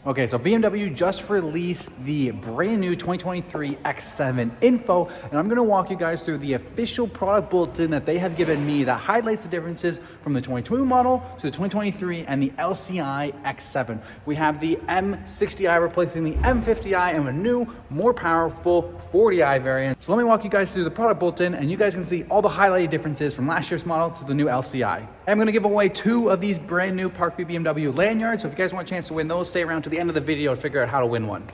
Okay, so BMW just released the brand new 2023 X7 info, and I'm gonna walk you guys through the official product bulletin that they have given me that highlights the differences from the 2022 model to the 2023 and the LCI X7. We have the M60i replacing the M50i and a new, more powerful 40i variant. So let me walk you guys through the product bulletin, and you guys can see all the highlighted differences from last year's model to the new LCI. I'm gonna give away 2 of these brand new Parkview BMW lanyards, so if you guys want a chance to win those, stay around to the end of the video to figure out how to win one.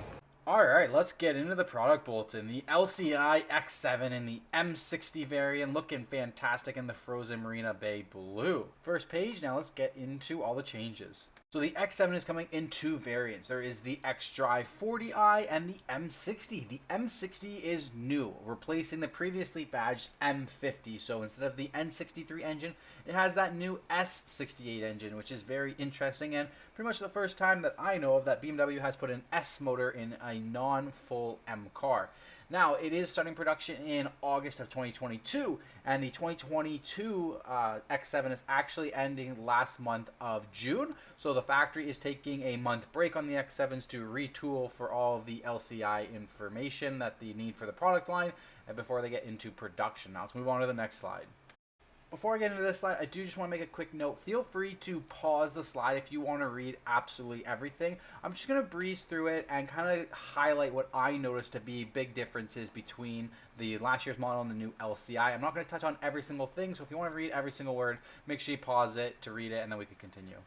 Alright, let's get into the product bulletin. The LCI X7 in the M60 variant, looking fantastic in the frozen Marina Bay blue. First page, now let's get into all the changes. So the X7 is coming in 2 variants. There is the xDrive 40i and the M60. The M60 is new, replacing the previously badged M50. So instead of the N63 engine, it has that new S68 engine, which is very interesting and pretty much the first time that I know of that BMW has put an S motor in a non-full M car. Now, it is starting production in August of 2022, and the 2022 X7 is actually ending last month of June, so the factory is taking a month break on the X7s to retool for all of the LCI information that they need for the product line and before they get into production. Now, let's move on to the next slide. Before I get into this slide, I do just want to make a quick note. Feel free to pause the slide if you want to read absolutely everything. I'm just going to breeze through it and kind of highlight what I noticed to be big differences between the last year's model and the new LCI. I'm not going to touch on every single thing, so if you want to read every single word, make sure you pause it to read it, and then we can continue.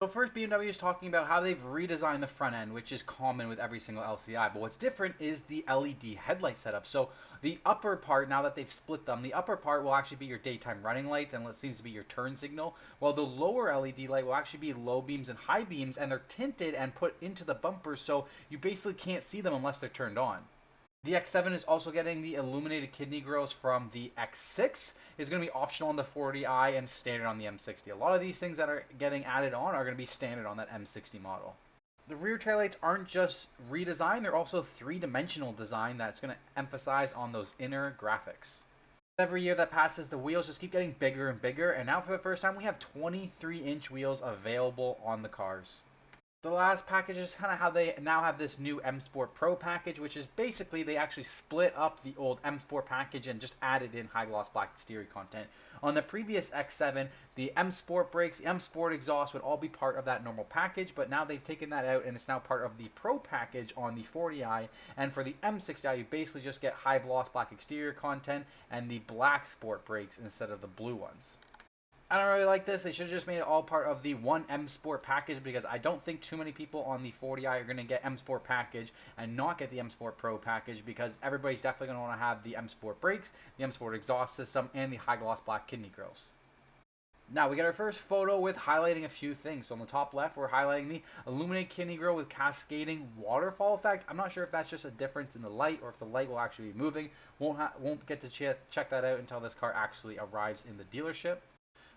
So first, BMW is talking about how they've redesigned the front end, which is common with every single LCI. But what's different is the LED headlight setup. So the upper part, now that they've split them, the upper part will actually be your daytime running lights and what seems to be your turn signal, while the lower LED light will actually be low beams and high beams, and they're tinted and put into the bumpers, so you basically can't see them unless they're turned on. The X7 is also getting the illuminated kidney grills from the X6. It's going to be optional on the 40i and standard on the M60. A lot of these things that are getting added on are going to be standard on that M60 model. The rear taillights aren't just redesigned, they're also 3-dimensional design that's going to emphasize on those inner graphics. Every year that passes, the wheels just keep getting bigger and bigger, and now for the first time we have 23-inch wheels available on the cars. The last package is kind of how they now have this new M Sport Pro package, which is basically they actually split up the old M Sport package and just added in high gloss black exterior content. On the previous X7, the M Sport brakes, the M Sport exhaust would all be part of that normal package, but now they've taken that out and it's now part of the Pro package on the 40i. And for the M60i, you basically just get high gloss black exterior content and the black sport brakes instead of the blue ones. I don't really like this. They should have just made it all part of the one M Sport package, because I don't think too many people on the 40i are going to get M Sport package and not get the M Sport Pro package, because everybody's definitely going to want to have the M Sport brakes, the M Sport exhaust system, and the high gloss black kidney grills. Now we get our first photo with highlighting a few things. So on the top left, we're highlighting the illuminated kidney grill with cascading waterfall effect. I'm not sure if that's just a difference in the light or if the light will actually be moving. Won't get to check that out until this car actually arrives in the dealership.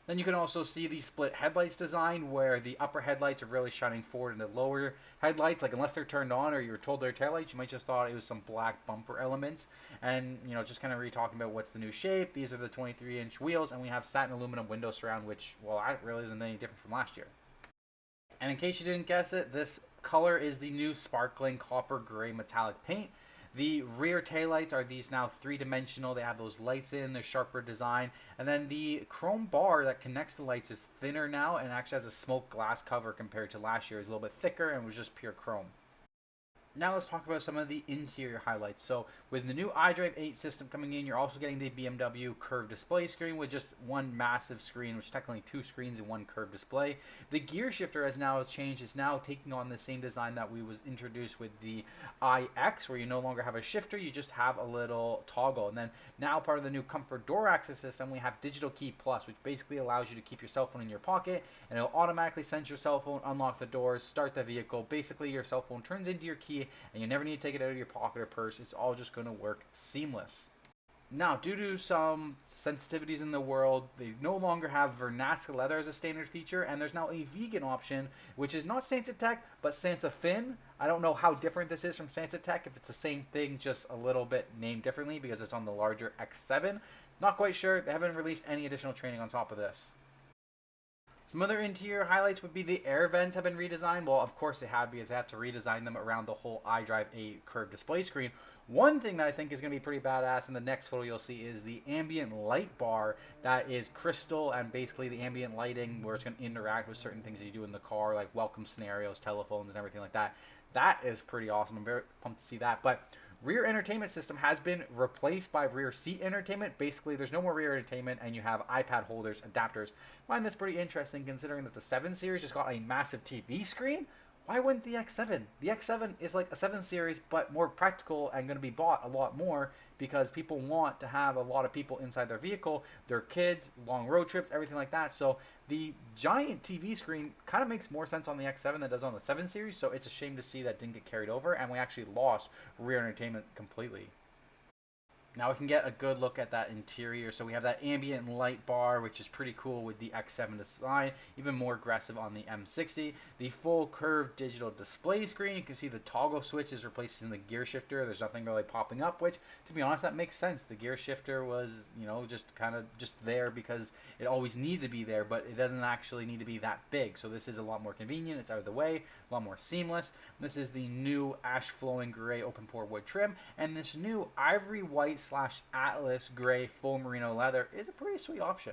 Then you can also see the split headlights design, where the upper headlights are really shining forward and the lower headlights, like unless they're turned on or you were told they're taillights, you might just thought it was some black bumper elements. And, you know, just kind of talking about what's the new shape. These are the 23-inch wheels, and we have satin aluminum window surround, which, well, that really isn't any different from last year. And in case you didn't guess it, this color is the new sparkling copper gray metallic paint. The rear taillights are these now 3-dimensional. They have those lights in, they're sharper design. And then the chrome bar that connects the lights is thinner now and actually has a smoked glass cover compared to last year. It's a little bit thicker and was just pure chrome. Now let's talk about some of the interior highlights. So with the new iDrive 8 system coming in, you're also getting the BMW curved display screen with just one massive screen, which is technically 2 screens in one curved display. The gear shifter has now changed. It's now taking on the same design that we was introduced with the iX, where you no longer have a shifter, you just have a little toggle. And then now part of the new comfort door access system, we have Digital Key Plus, which basically allows you to keep your cell phone in your pocket, and it'll automatically sense your cell phone, unlock the doors, start the vehicle. Basically, your cell phone turns into your key, and you never need to take it out of your pocket or purse. It's all just going to work seamless. Now, due to some sensitivities in the world, they no longer have Vernasca leather as a standard feature, and there's now a vegan option, which is not Sensatec, but Sensafin. I don't know how different this is from Sensatec, if it's the same thing, just a little bit named differently because it's on the larger X7. Not quite sure. They haven't released any additional training on top of this. Some other interior highlights would be the air vents have been redesigned. Well, of course they have, because they have to redesign them around the whole iDrive 8 curved display screen. One thing that I think is going to be pretty badass in the next photo you'll see is the ambient light bar that is crystal, and basically the ambient lighting where it's going to interact with certain things that you do in the car, like welcome scenarios, telephones, and everything like that. That is pretty awesome. I'm very pumped to see that. But rear entertainment system has been replaced by rear seat entertainment. Basically, there's no more rear entertainment, and you have iPad holders, adapters. I find this pretty interesting considering that the 7 Series just got a massive TV screen. Why wouldn't the X7? The X7 is like a 7 Series, but more practical and going to be bought a lot more because people want to have a lot of people inside their vehicle, their kids, long road trips, everything like that. So the giant TV screen kind of makes more sense on the X7 than it does on the 7 Series. So it's a shame to see that didn't get carried over, and we actually lost rear entertainment completely. Now we can get a good look at that interior. So we have that ambient light bar, which is pretty cool with the X7 design, even more aggressive on the M60. The full curved digital display screen. You can see the toggle switch is replacing the gear shifter. There's nothing really popping up, which, to be honest, that makes sense. The gear shifter was, just kind of just there because it always needed to be there, but it doesn't actually need to be that big. So this is a lot more convenient. It's out of the way, a lot more seamless. This is the new ash flowing gray open pore wood trim, and this new ivory white / Atlas gray full merino leather is a pretty sweet option.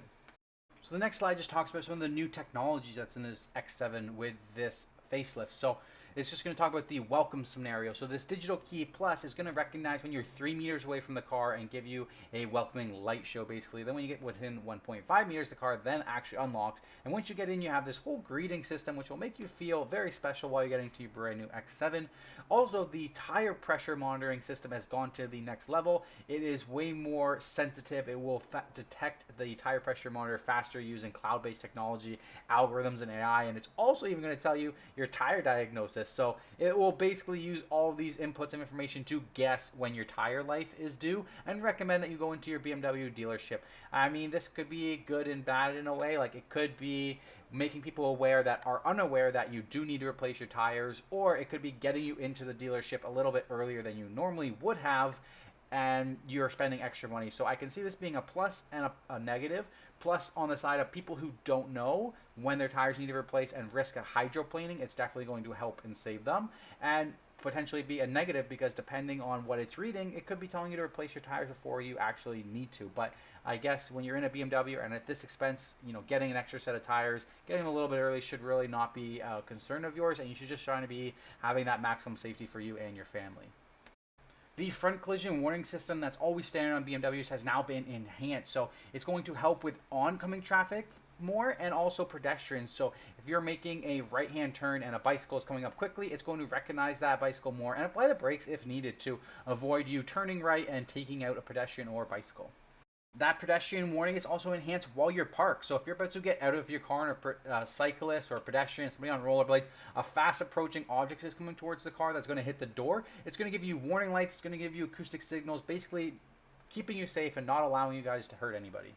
So the next slide just talks about some of the new technologies that's in this X7 with this facelift. So it's just going to talk about the welcome scenario. So this digital key plus is going to recognize when you're 3 meters away from the car and give you a welcoming light show, basically. Then when you get within 1.5 meters, the car then actually unlocks. And once you get in, you have this whole greeting system, which will make you feel very special while you're getting to your brand new X7. Also, the tire pressure monitoring system has gone to the next level. It is way more sensitive. It will detect the tire pressure monitor faster using cloud-based technology, algorithms, and AI. And it's also even going to tell you your tire diagnosis. So it will basically use all of these inputs of information to guess when your tire life is due and recommend that you go into your BMW dealership. I mean, this could be good and bad in a way. Like, it could be making people aware that are unaware that you do need to replace your tires, or it could be getting you into the dealership a little bit earlier than you normally would have, and you're spending extra money. So I can see this being a plus and a negative. Plus, on the side of people who don't know when their tires need to replace and risk a hydroplaning, it's definitely going to help and save them. And potentially be a negative because depending on what it's reading, it could be telling you to replace your tires before you actually need to. But I guess when you're in a BMW and at this expense, getting an extra set of tires, getting them a little bit early should really not be a concern of yours, and you should just try to be having that maximum safety for you and your family. The front collision warning system that's always standard on BMWs has now been enhanced. So it's going to help with oncoming traffic more and also pedestrians. So if you're making a right-hand turn and a bicycle is coming up quickly, it's going to recognize that bicycle more and apply the brakes if needed to avoid you turning right and taking out a pedestrian or bicycle. That pedestrian warning is also enhanced while you're parked. So if you're about to get out of your car and a cyclist or a pedestrian, somebody on rollerblades, a fast approaching object is coming towards the car that's going to hit the door, it's going to give you warning lights, it's going to give you acoustic signals, basically keeping you safe and not allowing you guys to hurt anybody.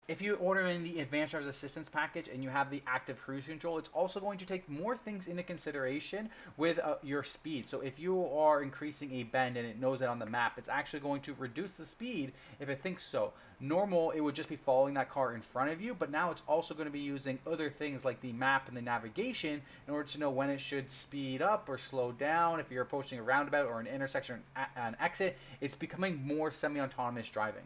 If you order in the Advanced Driver's Assistance package and you have the active cruise control, it's also going to take more things into consideration with your speed. So if you are increasing a bend and it knows it on the map, it's actually going to reduce the speed if it thinks so. Normal, it would just be following that car in front of you, but now it's also going to be using other things like the map and the navigation in order to know when it should speed up or slow down. If you're approaching a roundabout or an intersection or an exit, it's becoming more semi-autonomous driving.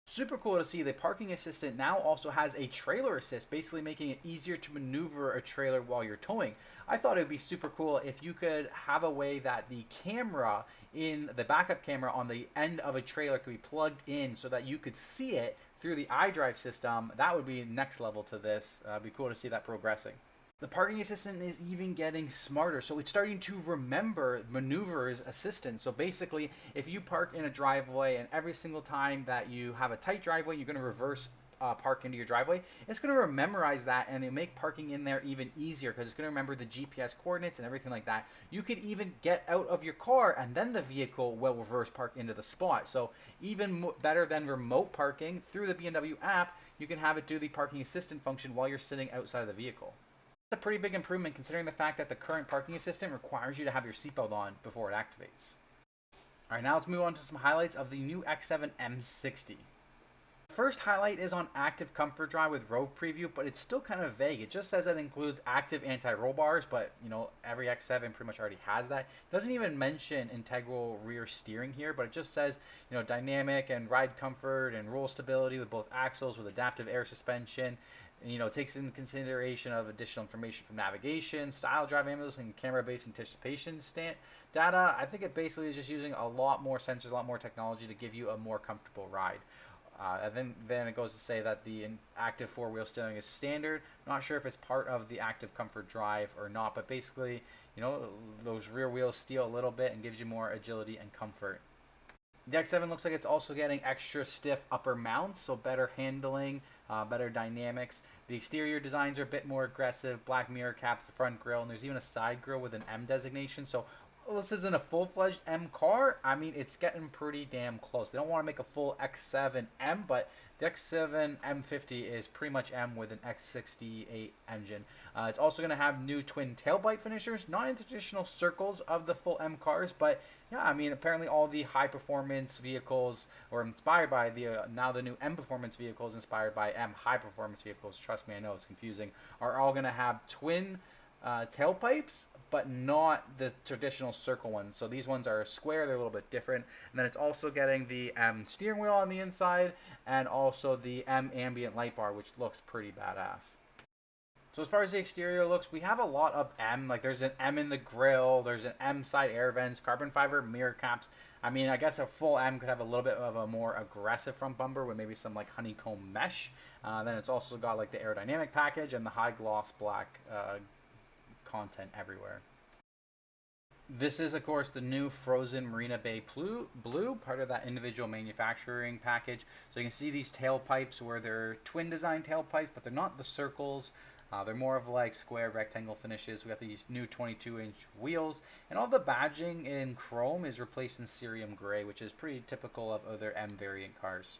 Super cool to see the parking assistant now also has a trailer assist, basically making it easier to maneuver a trailer while you're towing. I thought it would be super cool if you could have a way that the camera in the backup camera on the end of a trailer could be plugged in so that you could see it through the iDrive system. That would be next level to this. It'd be cool to see that progressing. The parking assistant is even getting smarter, so it's starting to remember maneuvers assistant. So basically, if you park in a driveway and every single time that you have a tight driveway, you're going to reverse park into your driveway, it's going to memorize that and it'll make parking in there even easier because it's going to remember the GPS coordinates and everything like that. You could even get out of your car and then the vehicle will reverse park into the spot. So even better than remote parking through the BMW app, you can have it do the parking assistant function while you're sitting outside of the vehicle. A pretty big improvement considering the fact that the current parking assistant requires you to have your seatbelt on before it activates. Alright, now let's move on to some highlights of the new X7 M60. First highlight is on active comfort drive with road preview, but it's still kind of vague. It just says that it includes active anti-roll bars, but you know, every X7 pretty much already has that. It doesn't even mention integral rear steering here, but it just says, you know, dynamic and ride comfort and roll stability with both axles with adaptive air suspension. And, you know, it takes into consideration of additional information from navigation, style, drive ambulance, and camera-based anticipation data. I think it basically is just using a lot more sensors, a lot more technology to give you a more comfortable ride. And then it goes to say that the active four-wheel steering is standard. Not sure if it's part of the active comfort drive or not, but basically, you know, those rear wheels steal a little bit and gives you more agility and comfort. The X7 looks like it's also getting extra stiff upper mounts, so better handling, better dynamics. The exterior designs are a bit more aggressive. Black mirror caps the front grille, and there's even a side grille with an M designation. So this isn't a full-fledged M car. I mean, it's getting pretty damn close. They don't want to make a full X7 M, but the X7 M50 is pretty much M with an X68 engine. It's also going to have new twin tailpipe finishers, not in traditional circles of the full M cars, but yeah, I mean, apparently all the high-performance vehicles, or inspired by the now the new M performance vehicles inspired by M high-performance vehicles, trust me, I know it's confusing, are all going to have twin tailpipes, but not the traditional circle ones. So these ones are square, they're a little bit different. And then it's also getting the M steering wheel on the inside and also the M ambient light bar, which looks pretty badass. So as far as the exterior looks, we have a lot of M. Like there's an M in the grille, there's an M side air vents, carbon fiber mirror caps. I mean, I guess a full M could have a little bit of a more aggressive front bumper with maybe some like honeycomb mesh. Then it's also got like the aerodynamic package and the high gloss black content everywhere. This is, of course, the new Frozen Marina Bay Blue, part of that individual manufacturing package. So you can see these tailpipes where they're twin design tailpipes, but they're not the circles. They're more of like square rectangle finishes. We got these new 22-inch wheels, and all the badging in chrome is replaced in cerium gray, which is pretty typical of other M variant cars.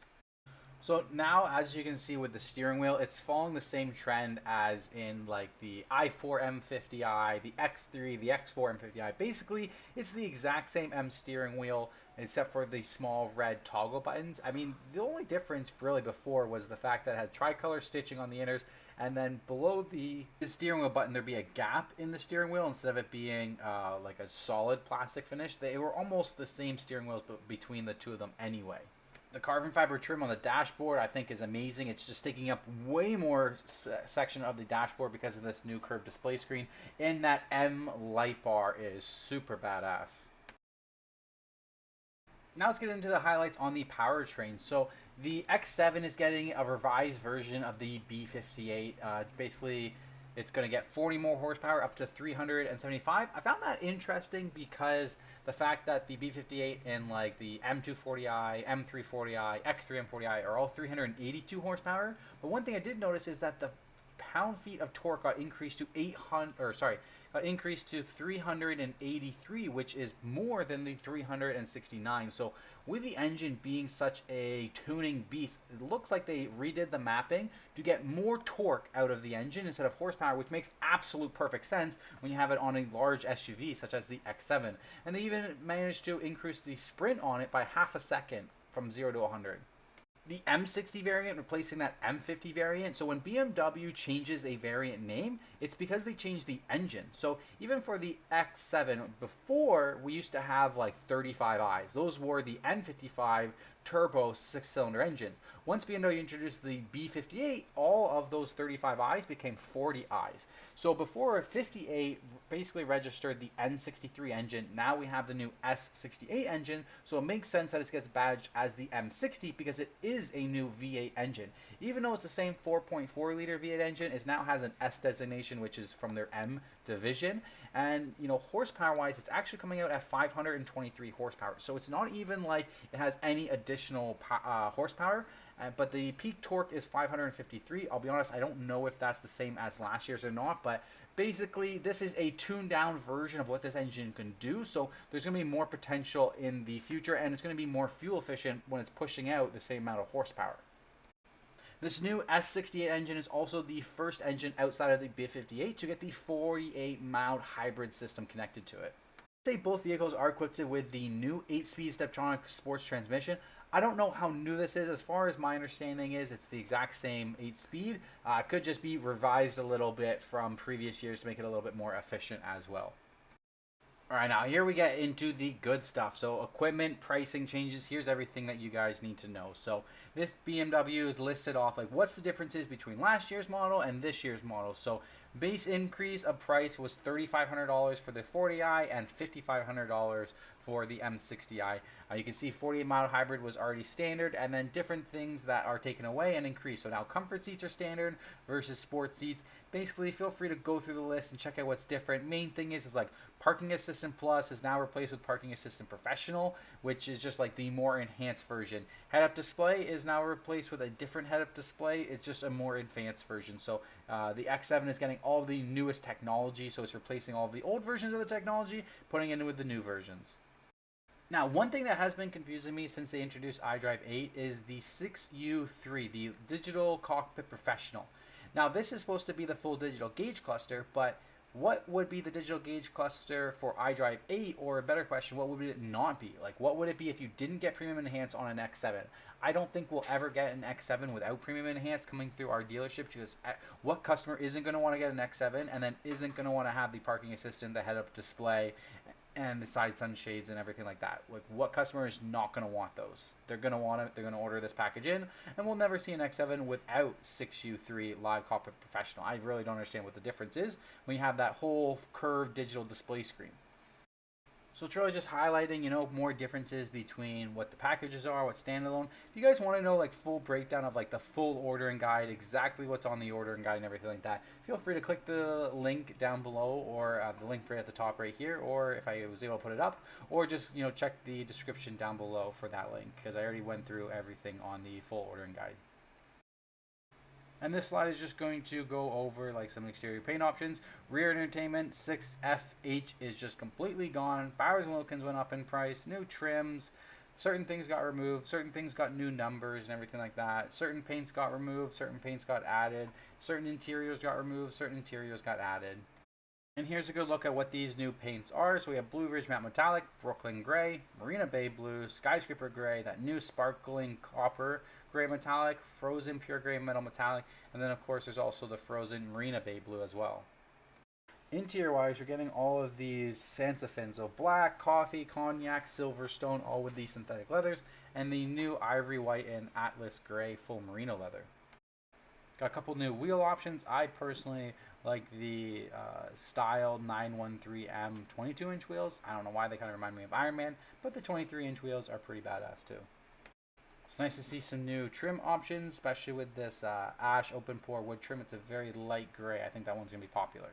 So now, as you can see with the steering wheel, it's following the same trend as in like the i4 M50i, the X3, the X4 M50i. Basically, it's the exact same M steering wheel except for the small red toggle buttons. I mean, the only difference really before was the fact that it had tricolor stitching on the inners, and then below the steering wheel button there'd be a gap in the steering wheel instead of it being like a solid plastic finish. They were almost the same steering wheels, but between the two of them anyway. The carbon fiber trim on the dashboard I think is amazing. It's just taking up way more section of the dashboard because of this new curved display screen. And that M light bar is super badass. Now let's get into the highlights on the powertrain. So the X7 is getting a revised version of the B58. Basically, it's going to get 40 more horsepower, up to 375. I found that interesting because the fact that the B58 and like the M240i, M340i, X3 M40i are all 382 horsepower. But one thing I did notice is that the pound-feet of torque got increased to 383, which is more than the 369. So with the engine being such a tuning beast, it looks like they redid the mapping to get more torque out of the engine instead of horsepower, which makes absolute perfect sense when you have it on a large SUV such as the X7. And they even managed to increase the sprint on it by half a second from 0 to 100. The M60 variant replacing that M50 variant. So when BMW changes a variant name, it's because they changed the engine. So even for the X7, before we used to have like 35i. Those were the N55 turbo 6-cylinder engines. Once BMW introduced the B58, all of those 35i's became 40i's. So before 58 basically registered the N63 engine, now we have the new S68 engine, so it makes sense that it gets badged as the M60 because it is a new V8 engine. Even though it's the same 4.4 liter V8 engine, it now has an S designation, which is from their M division. And you know, horsepower wise, it's actually coming out at 523 horsepower. So it's not even like it has any additional horsepower, but the peak torque is 553. I'll be honest, I don't know if that's the same as last year's or not, but basically this is a tuned down version of what this engine can do. So there's going to be more potential in the future, and it's going to be more fuel efficient when it's pushing out the same amount of horsepower. This new S68 engine is also the first engine outside of the B58 to get the 48 mount hybrid system connected to it. Say both vehicles are equipped with the new 8-speed Steptronic sports transmission. I don't know how new this is. As far as my understanding is, it's the exact same 8-speed. It could just be revised a little bit from previous years to make it a little bit more efficient as well. All right, now here we get into the good stuff. So equipment, pricing changes. Here's everything that you guys need to know. So this BMW is listed off like what's the differences between last year's model and this year's model. So base increase of price was $3,500 for the 40i and $5,500 for the M60i. You can see 48 mile hybrid was already standard, and then different things that are taken away and increased. So now comfort seats are standard versus sport seats. Basically, feel free to go through the list and check out what's different. Main thing is like Parking Assistant Plus is now replaced with Parking Assistant Professional, which is just like the more enhanced version. Head-up display is now replaced with a different head-up display. It's just a more advanced version. So the X7 is getting all the newest technology, so it's replacing all of the old versions of the technology, putting it in with the new versions. Now, one thing that has been confusing me since they introduced iDrive 8 is the 6U3, the Digital Cockpit Professional. Now, this is supposed to be the full digital gauge cluster, but what would be the digital gauge cluster for iDrive 8, or a better question, what would it not be? Like, what would it be if you didn't get Premium Enhance on an X7? I don't think we'll ever get an X7 without Premium Enhance coming through our dealership, because what customer isn't going to want to get an X7 and then isn't going to want to have the parking assistant, the head-up display, and the side sunshades and everything like that? Like, what customer is not going to want those? They're going to want it. They're going to order this package in, and we'll never see an X7 without 6U3 Live Cockpit Professional. I really don't understand what the difference is when you have that whole curved digital display screen. So it's really just highlighting, you know, more differences between what the packages are, what's standalone. If you guys want to know like full breakdown of like the full ordering guide, exactly what's on the ordering guide and everything like that, feel free to click the link down below, or the link right at the top right here, or if I was able to put it up, or just, you know, check the description down below for that link, because I already went through everything on the full ordering guide. And this slide is just going to go over like some exterior paint options. Rear entertainment 6FH is just completely gone. Bowers & Wilkins went up in price. New trims. Certain things got removed. Certain things got new numbers and everything like that. Certain paints got removed. Certain paints got added. Certain interiors got removed. Certain interiors got added. And here's a good look at what these new paints are. So we have Blue Ridge Matte Metallic, Brooklyn Gray, Marina Bay Blue, Skyscraper Gray, that new Sparkling Copper Gray Metallic, Frozen Pure Gray Metal Metallic, and then of course there's also the Frozen Marina Bay Blue as well. Interior wise, you're getting all of these Sansafin, so black, coffee, cognac, silverstone, all with these synthetic leathers, and the new Ivory White and Atlas Gray full merino leather. Got a couple new wheel options. I personally like the Style 913M 22-inch wheels. I don't know why, they kind of remind me of Iron Man, but the 23-inch wheels are pretty badass too. It's nice to see some new trim options, especially with this ash open pore wood trim. It's a very light gray. I think that one's going to be popular.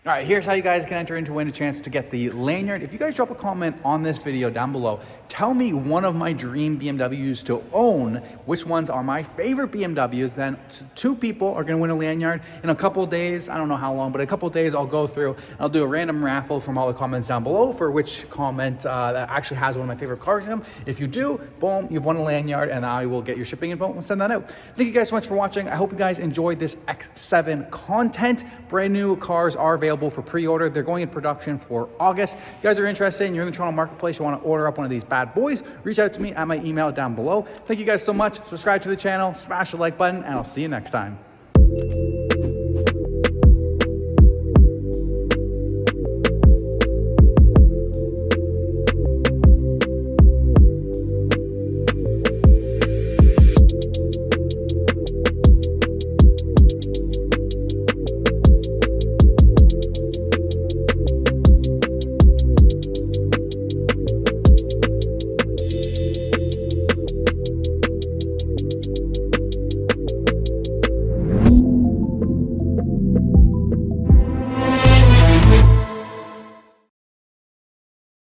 All right, here's how you guys can enter into win a chance to get the lanyard. If you guys drop a comment on this video down below, tell me one of my dream BMWs to own, which ones are my favorite BMWs, then 2 people are gonna win a lanyard. In a couple days, I don't know how long, but a couple days I'll go through and I'll do a random raffle from all the comments down below for which comment that actually has one of my favorite cars in them. If you do, boom, you've won a lanyard, and I will get your shipping info and send that out. Thank you guys so much for watching. I hope you guys enjoyed this X7 content. Brand new cars are available for pre-order. They're going in production for August. If you guys are interested and you're in the Toronto marketplace, you want to order up one of these bad boys, reach out to me at my email down below. Thank you guys so much. Subscribe to the channel, smash the like button, and I'll see you next time.